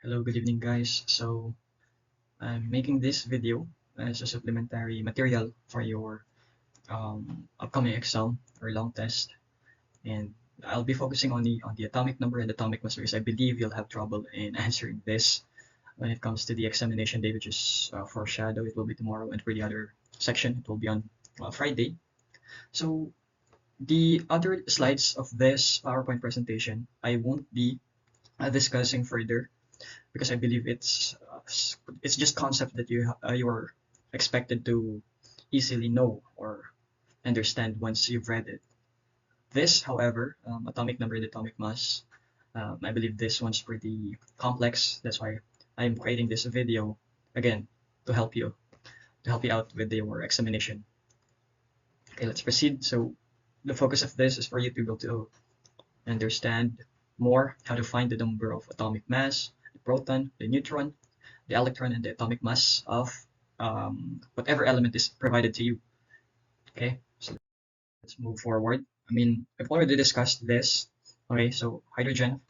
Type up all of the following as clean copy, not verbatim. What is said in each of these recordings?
Hello, good evening guys. So I'm making this video as a supplementary material for your upcoming exam or long test, and I'll be focusing on the atomic number and atomic mass because I believe you'll have trouble in answering this when it comes to the examination day, which is for shadow. It will be tomorrow, and for the other section, it will be on Friday. So the other slides of this PowerPoint presentation, I won't be discussing further because I believe it's just concept that you're expected to easily know or understand once you've read it. This, however, atomic number and atomic mass, I believe this one's pretty complex. That's why I'm creating this video again to help you out with your examination. Okay, let's proceed. So the focus of this is for you to be able to understand more how to find the number of atomic mass, the proton, the neutron, the electron, and the atomic mass of whatever element is provided to you. Okay, so let's move forward. I mean, I've already discussed this. Okay, so hydrogen,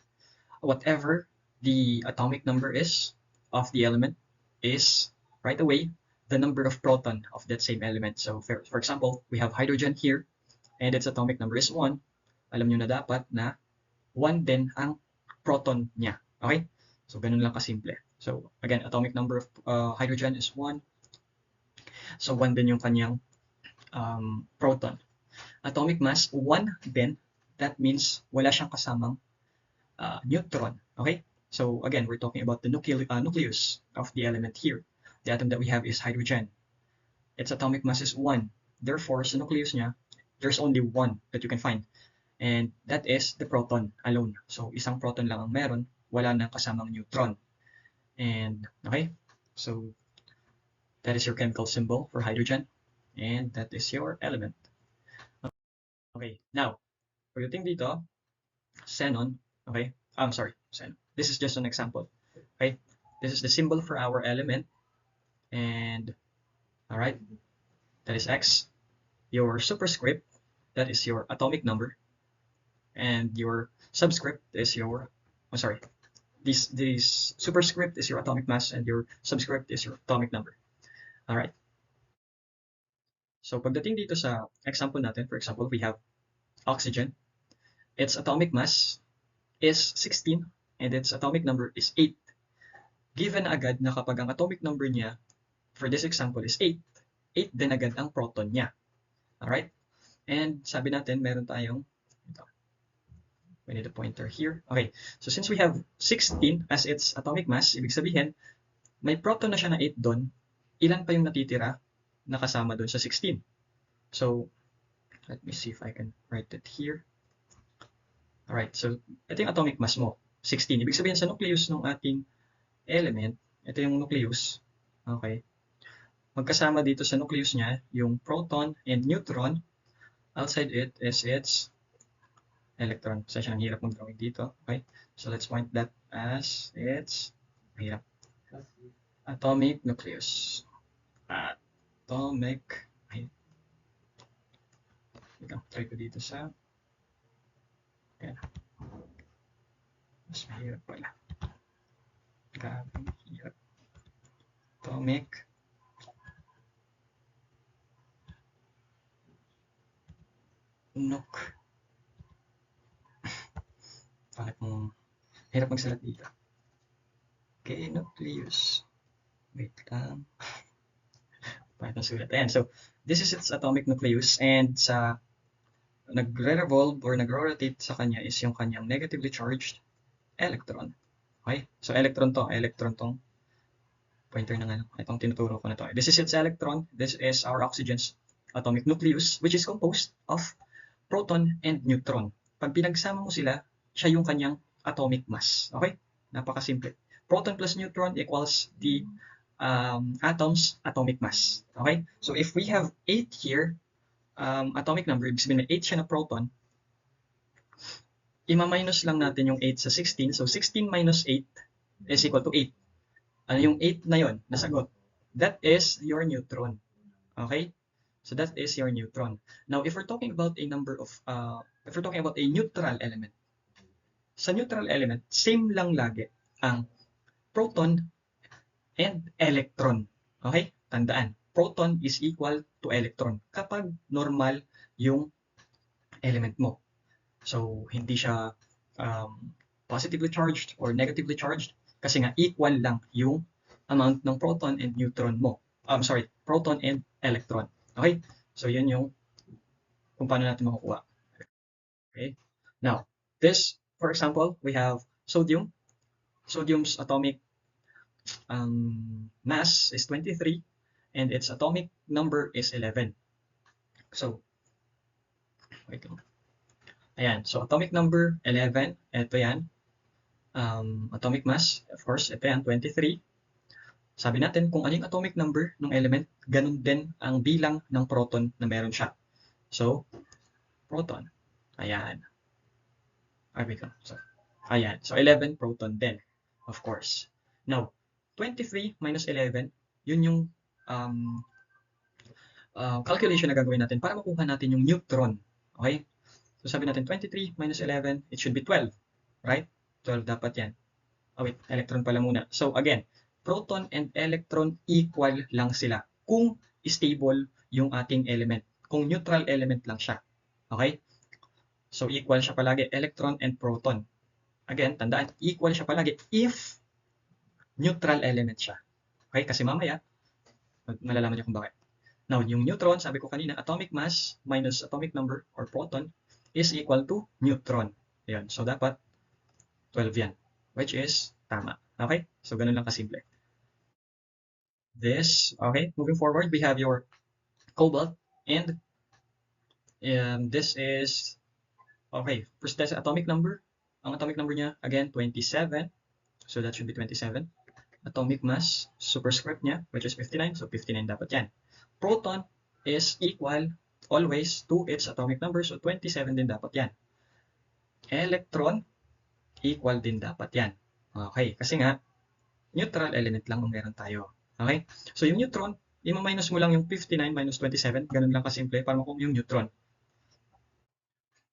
whatever the atomic number is of the element is right away the number of proton of that same element. So for example, we have hydrogen here and its atomic number is 1. Alam nyo na dapat na 1 din ang proton niya. Okay? So, ganun lang kasimple. So, again, atomic number of hydrogen is 1. So, 1 din yung kanyang proton. Atomic mass, 1 din. That means wala siyang kasamang neutron. Okay? So, again, we're talking about the nucleus of the element here. The atom that we have is hydrogen. Its atomic mass is 1. Therefore, sa nucleus niya, there's only 1 that you can find. And that is the proton alone. So, isang proton lang ang meron, wala nang kasamang neutron. And, okay, so that is your chemical symbol for hydrogen, and that is your element. Okay, now, pagdating dito, xenon, okay, I'm sorry, xenon. This is just an example, okay? This is the symbol for our element, and, all right, that is X. Your superscript, that is your atomic number, and your subscript is your, oh, sorry, this superscript is your atomic mass and your subscript is your atomic number. All right. So pagdating dito sa example natin, for example, we have oxygen. Its atomic mass is 16 and its atomic number is 8. Given agad na kapag ang atomic number niya for this example is 8, 8 din agad ang proton niya. All right? And sabi natin meron tayong we need a pointer here. Okay, so since we have 16 as its atomic mass, ibig sabihin, may proton na siya na 8 doon, ilan pa yung natitira na kasama doon sa 16? So, let me see if I can write it here. Alright, so ito yung atomic mass mo, 16. Ibig sabihin sa nucleus ng ating element, ito yung nucleus, okay? Magkasama dito sa nucleus niya, yung proton and neutron. Outside it is its electron. Kasi siya ang hirap mag-drawing dito. Okay? So let's point that as its atomic nucleus. Atomic. Try ko dito sa okay. Mas mahirap pala. Grabe hirap. Atomic nucleus. Bakit mo hirap magsalat dito? Okay, nucleus. Wait lang. Bakit nasulat? Ayan, so this is its atomic nucleus and sa nagre-revolve or nagro-rotate sa kanya is yung kanyang negatively charged electron. Okay? So electron tong pointer ng ano, itong tinuturo ko na to. This is its electron. This is our oxygen's atomic nucleus which is composed of proton and neutron. Pag pinagsama mo sila, siya yung kanyang atomic mass. Okay? Napakasimple. Proton plus neutron equals the atom's atomic mass. Okay? So if we have 8 here, atomic number, ibig sabihin may 8 siya na proton, ima-minus lang natin yung 8 sa 16. So 16 minus 8 is equal to 8. Ano yung 8 na yon? Nasagot. That is your neutron. Okay? So that is your neutron. Now, if we're talking about a number of, if we're talking about a neutral element, sa neutral element, same lang lagi ang proton and electron. Okay? Tandaan, proton is equal to electron kapag normal yung element mo. So, hindi siya positively charged or negatively charged kasi nga equal lang yung amount ng proton and neutron mo. Proton and electron. Okay? So, yun yung kung paano natin makukuha. Okay? Now, this, for example, we have sodium. Sodium's atomic mass is 23 and its atomic number is 11. So, wait lang. Ayan. So, atomic number 11. Ito yan. Atomic mass, of course, ito yan, 23. Sabi natin kung ano yung atomic number ng element, ganun din ang bilang ng proton na meron siya. So, proton. Ayan. Ayan. So, 11 proton din, of course. Now, 23 minus 11, yun yung calculation na gagawin natin para makuha natin yung neutron. Okay? So, sabi natin 23 minus 11, it should be 12. Right? 12 dapat yan. Oh, wait, electron pala muna. So, again, proton and electron equal lang sila kung stable yung ating element. Kung neutral element lang siya. Okay? So, equal siya palagi, electron and proton. Again, tandaan, equal siya palagi if neutral element siya. Okay? Kasi mamaya, malalaman niyo kung bakit. Now, yung neutron, sabi ko kanina, atomic mass minus atomic number or proton is equal to neutron. Ayan. So, dapat 12 yan. Which is tama. Okay? So, ganun lang kasimple. This, okay, moving forward, we have your cobalt and this is, okay, first test atomic number. Ang atomic number niya, again, 27. So, that should be 27. Atomic mass, superscript niya, which is 59. So, 59 dapat yan. Proton is equal always to its atomic number. So, 27 din dapat yan. Electron, equal din dapat yan. Okay, kasi nga, neutral element lang ang meron tayo. Okay? So, yung neutron, i-minus mo lang yung 59 minus 27. Ganun lang kasimple para makuha yung neutron.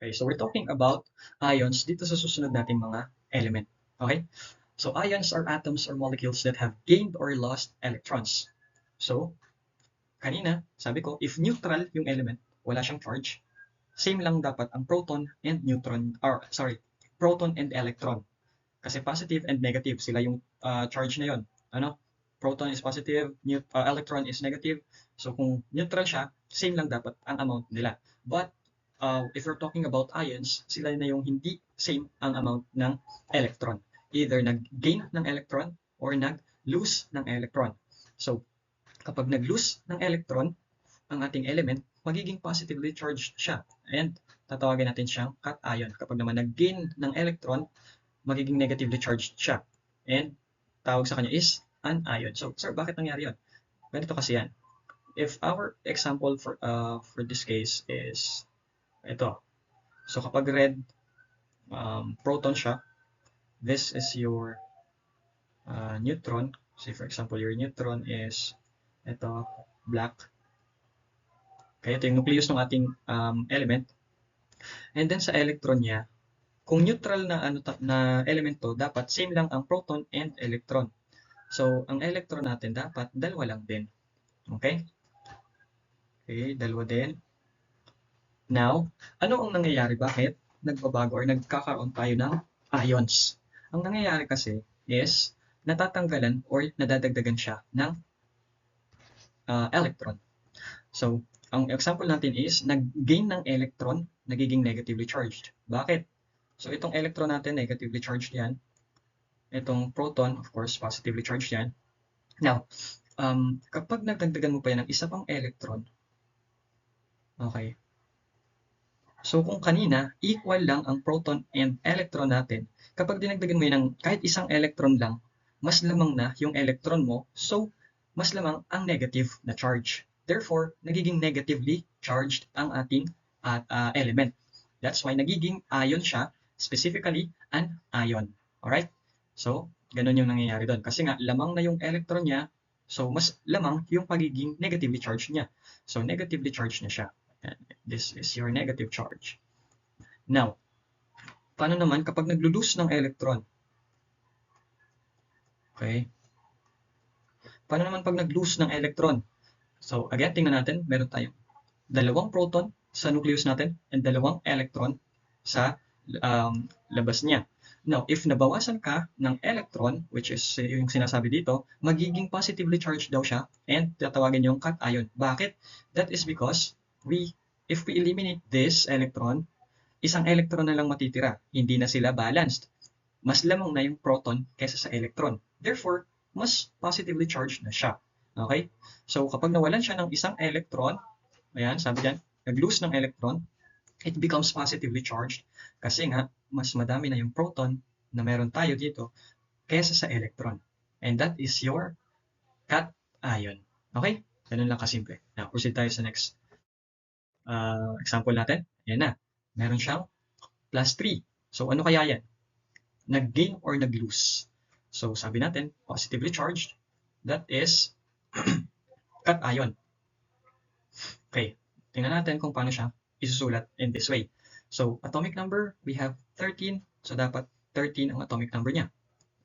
Okay, so we're talking about ions dito sa susunod nating mga element. Okay? So, ions are atoms or molecules that have gained or lost electrons. So, kanina, sabi ko, if neutral yung element, wala siyang charge, same lang dapat ang proton and neutron, proton and electron. Kasi positive and negative, sila yung charge na yon. Ano? Proton is positive, electron is negative. So, kung neutral siya, same lang dapat ang amount nila. But, if we're talking about ions, sila na yung hindi same ang amount ng electron. Either nag-gain ng electron or nag-lose ng electron. So, kapag nag-lose ng electron, ang ating element, magiging positively charged siya. And tatawagin natin siyang cation. Kapag naman nag-gain ng electron, magiging negatively charged siya. And tawag sa kanya is an ion. So, sir, bakit nangyari yun? Ganito kasi yan. If our example for this case is ito. So, kapag red, proton siya, this is your neutron. Say, for example, your neutron is ito, black. Kaya ito yung nucleus ng ating element. And then sa electron niya, kung neutral na element to, dapat same lang ang proton and electron. So, ang electron natin dapat dalawa lang din. Okay? Okay, dalawa din. Now, ano ang nangyayari? Bakit nagbabago or nagkakaroon tayo ng ions? Ang nangyayari kasi is natatanggalan or nadadagdagan siya ng electron. So, ang example natin is nag-gain ng electron, nagiging negatively charged. Bakit? So, itong electron natin, negatively charged yan. Itong proton, of course, positively charged yan. Now, kapag nagdagdagan mo pa yan ng isa pang electron, okay, so kung kanina, equal lang ang proton and electron natin, kapag dinagdagan mo yan ng kahit isang electron lang, mas lamang na yung electron mo, so mas lamang ang negative na charge. Therefore, nagiging negatively charged ang ating element. That's why nagiging ion siya, specifically an ion. Alright? So, ganun yung nangyayari doon. Kasi nga, lamang na yung electron niya, so mas lamang yung pagiging negatively charged niya. So, negatively charged na siya. And this is your negative charge. Now, paano naman kapag naglo-lose ng electron? Okay. Paano naman pag nag-lose ng electron? So again, tingnan natin, meron tayong dalawang proton sa nucleus natin and dalawang electron sa labas niya. Now, if nabawasan ka ng electron, which is yung sinasabi dito, magiging positively charged daw siya and tatawagin yung cation. Bakit? That is because if we eliminate this electron, isang electron na lang matitira. Hindi na sila balanced. Mas lamang na yung proton kaysa sa electron. Therefore, mas positively charged na siya. Okay? So, kapag nawalan siya ng isang electron, ayan, sabi diyan, nag-lose ng electron, it becomes positively charged kasi nga, mas madami na yung proton na meron tayo dito kaysa sa electron. And that is your cation. Okay? Ganun lang kasimple. Now, proceed tayo sa next example natin. Ayan na. Meron siyang plus 3. So, ano kaya yan? Nag-gain or nag-lose? So, sabi natin, positively charged. That is cation. Okay. Tingnan natin kung paano siya isusulat in this way. So, atomic number, we have 13. So, dapat 13 ang atomic number niya,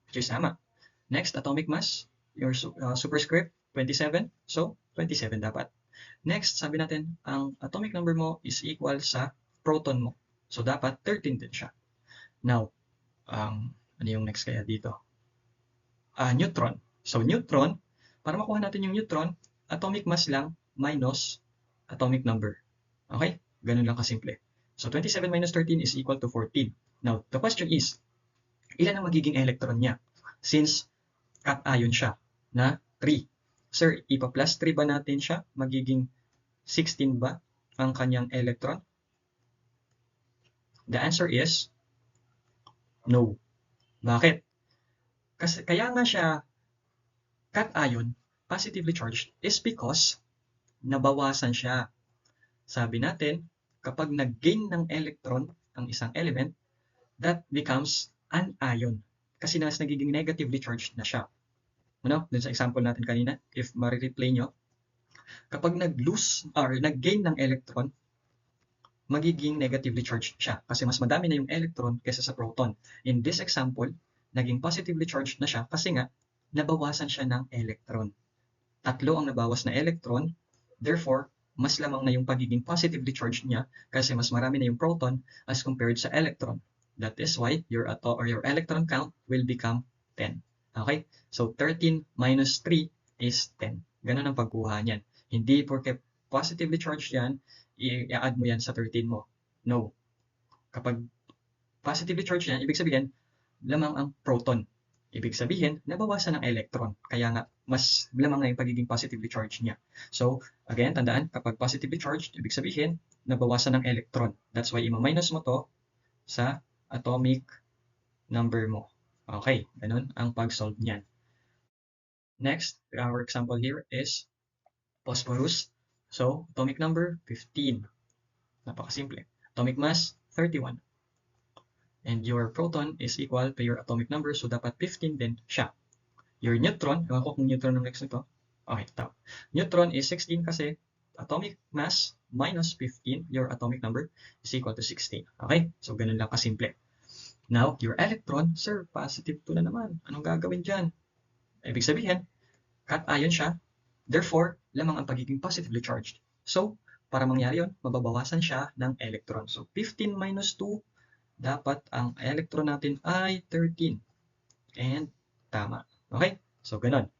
which is tama. Next, atomic mass, your superscript, 27. So, 27 dapat. Next, sabi natin, ang atomic number mo is equal sa proton mo. So, dapat 13 din siya. Now, ano yung next kaya dito? Neutron. So, neutron, para makuha natin yung neutron, atomic mass lang minus atomic number. Okay? Ganun lang kasimple. So, 27 minus 13 is equal to 14. Now, the question is, ilan ang magiging electron niya? Since cation siya na 3. Sir, ipa-plus 3 ba natin siya? Magiging 16 ba ang kanyang electron? The answer is no. Bakit? Kasi kaya nga siya cation, positively charged, is because nabawasan siya. Sabi natin, kapag nag-gain ng electron ang isang element, that becomes an ion. Kasi mas nagiging negatively charged na siya. Ano? Dun sa example natin kanina, if ma-replay nyo, kapag nag-lose or nag-gain ng electron, magiging negatively charged siya kasi mas madami na yung electron kaysa sa proton. In this example, naging positively charged na siya kasi nga nabawasan siya ng electron. Tatlo ang nabawas na electron, therefore, mas lamang na yung pagiging positively charged niya kasi mas marami na yung proton as compared sa electron. That is why your electron count will become 10. Okay? So, 13 minus 3 is 10. Ganun ang pagkuha niyan. Hindi porque positively charged yan, i-add mo yan sa 13 mo. No. Kapag positively charged yan, ibig sabihin, lamang ang proton. Ibig sabihin, nabawasan ng electron. Kaya nga, mas lamang na yung pagiging positively charged niya. So, again, tandaan, kapag positively charged, ibig sabihin, nabawasan ng electron. That's why ima-minus mo to sa atomic number mo. Okay, ganun ang pag-solve niyan. Next, our example here is phosphorus. So, atomic number, 15. Napakasimple. Atomic mass, 31. And your proton is equal to your atomic number, so dapat 15 din siya. Your neutron, ewan ko kung neutron ang next nito. Okay, tama. Neutron is 16 kasi atomic mass minus 15, your atomic number, is equal to 16. Okay? So, ganun lang kasimple. Now, your electron, sir, positive 2 na naman. Anong gagawin dyan? Ibig sabihin, cation siya. Therefore, lamang ang pagiging positively charged. So, para mangyari yun, mababawasan siya ng electron. So, 15 minus 2, dapat ang electron natin ay 13. And tama. Okay? So, ganun.